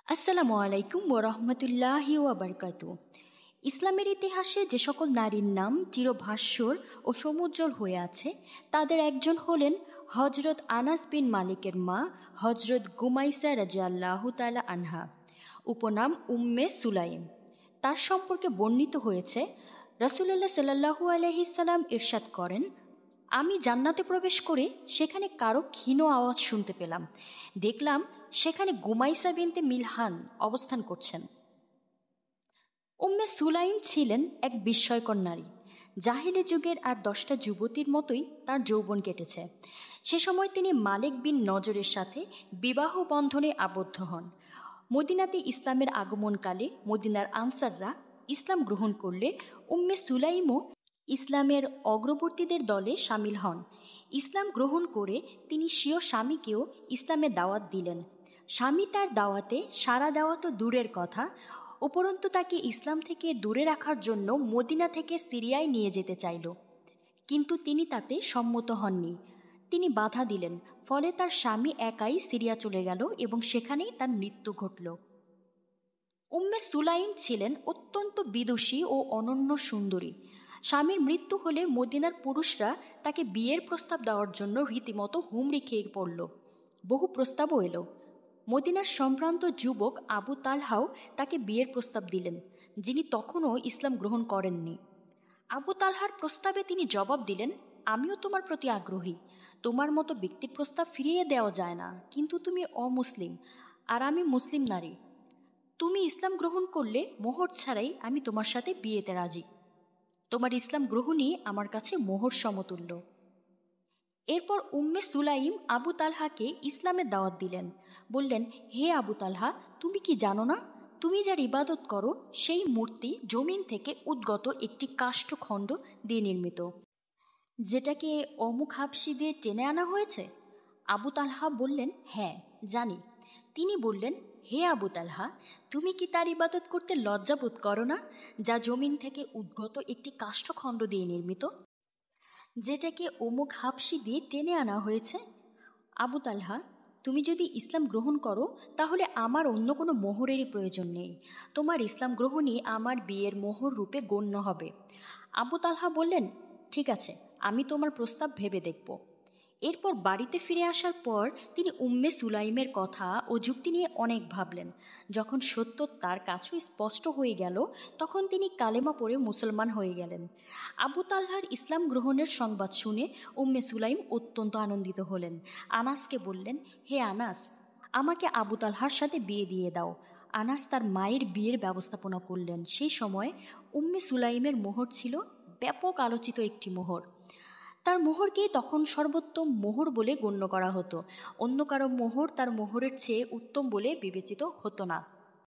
আসসালামু আলাইকুম ওরহমতুল্লাহি ওয়াবারকাতু। ইসলামের ইতিহাসে যে সকল নারীর নাম চিরভাস্বর ও সমুজ্জ্বল হয়ে আছে তাদের একজন হলেন হজরত আনাস বিন মালিকের মা হজরত গুমাইসা রাজিয়াল্লাহু তাআলা আনহা, উপনাম উম্মে সুলাইম। তার সম্পর্কে বর্ণিত হয়েছে, রাসূলুল্লাহ সাল্লাল্লাহু আলাইহি সাল্লাম ইরশাদ করেন, আমি জান্নাতে প্রবেশ করে সেখানে কারো ক্ষীণ আওয়াজ শুনতে পেলাম। দেখলাম সেখানে গুমাইসা বিনতে মিলহান অবস্থান করছেন। উম্মে সুলাইম ছিলেন এক বিস্ময়কর নারী। জাহিলি যুগের আর 10টা যুবতীর মতোই তার যৌবন কেটেছে। সে সময় তিনি মালিক বিন নজরের সাথে বিবাহ বন্ধনে আবদ্ধ হন। মদিনাতে ইসলামের আগমনকালে মদিনার আনসাররা ইসলাম গ্রহণ করলে উম্মে সুলাইমও ইসলামের অগ্রবর্তীদের দলে সামিল হন। ইসলাম গ্রহণ করে তিনি স্বীয় স্বামীকেও ইসলামের দাওয়াত দিলেন। স্বামী তার দাওয়াতে সাড়া দেওয়া তো দূরের কথা, উপরন্তু তাকে ইসলাম থেকে দূরে রাখার জন্য মদিনা থেকে সিরিয়ায় নিয়ে যেতে চাইল, কিন্তু তিনি তাতে সম্মত হননি। তিনি বাধা দিলেন, ফলে তার স্বামী একাই সিরিয়া চলে গেল এবং সেখানেই তার মৃত্যু ঘটল। উম্মে সুলাইম ছিলেন অত্যন্ত বিদুষী ও অনন্য সুন্দরী। স্বামীর মৃত্যু হলে মদিনার পুরুষরা তাকে বিয়ের প্রস্তাব দেওয়ার জন্য রীতিমতো হুমড়ি খেয়ে পড়ল। বহু প্রস্তাবও এলো। মদিনার সম্ভ্রান্ত যুবক আবু তালহাও তাকে বিয়ের প্রস্তাব দিলেন, যিনি তখনও ইসলাম গ্রহণ করেননি। আবু তালহার প্রস্তাবে তিনি জবাব দিলেন, আমিও তোমার প্রতি আগ্রহী। তোমার মতো ব্যক্তি প্রস্তাব ফিরিয়ে দেওয়া যায় না, কিন্তু তুমি অমুসলিম আর আমি মুসলিম নারী। তুমি ইসলাম গ্রহণ করলে মোহর ছাড়াই আমি তোমার সাথে বিয়েতে রাজি। তোমার ইসলাম গ্রহণই আমার কাছে মোহর সমতুল্য। এরপর উম্মে সুলাইম আবু তালহাকে ইসলামের দাওয়াত দিলেন। বললেন, হে আবু তালহা, তুমি কি জানো না, তুমি যার ইবাদত করো সেই মূর্তি জমিন থেকে উদ্গত একটি কাষ্ঠখণ্ড দিয়ে নির্মিত, যেটাকে অমুক হাবশি দিয়ে টেনে আনা হয়েছে? আবু তালহা বললেন, হ্যাঁ জানি। তিনি বললেন, হে আবু তালহা, তুমি কি তার ইবাদত করতে লজ্জা বোধ করো না, যা জমিন থেকে উদ্গত একটি কাষ্ঠখণ্ড দিয়ে নির্মিত, যেটাকে অমুক হাবশি দিয়ে টেনে আনা হয়েছে? আবু তালহা, তুমি যদি ইসলাম গ্রহণ করো তাহলে আমার অন্য কোনো মোহরেরই প্রয়োজন নেই। তোমার ইসলাম গ্রহণই আমার বিয়ের মোহর রূপে গণ্য হবে। আবু তালহা বললেন, ঠিক আছে, আমি তোমার প্রস্তাব ভেবে দেখব। এরপর বাড়িতে ফিরে আসার পর তিনি উম্মে সুলাইমের কথা ও যুক্তি নিয়ে অনেক ভাবলেন। যখন সত্য তার কাছেও স্পষ্ট হয়ে গেল, তখন তিনি কালেমা পড়ে মুসলমান হয়ে গেলেন। আবু তালহার ইসলাম গ্রহণের সংবাদ শুনে উম্মে সুলাইম অত্যন্ত আনন্দিত হলেন। আনাসকে বললেন, হে আনাস, আমাকে আবু তালহার সাথে বিয়ে দিয়ে দাও। আনাস তার মায়ের বিয়ের ব্যবস্থাপনা করলেন। সেই সময় উম্মে সুলাইমের মোহর ছিল ব্যাপক আলোচিত একটি মোহর। তার মোহরকেই তখন সর্বোত্তম মোহর বলে গণ্য করা হতো। অন্য কারো মোহর তার মোহরের চেয়ে উত্তম বলে বিবেচিত হতো না।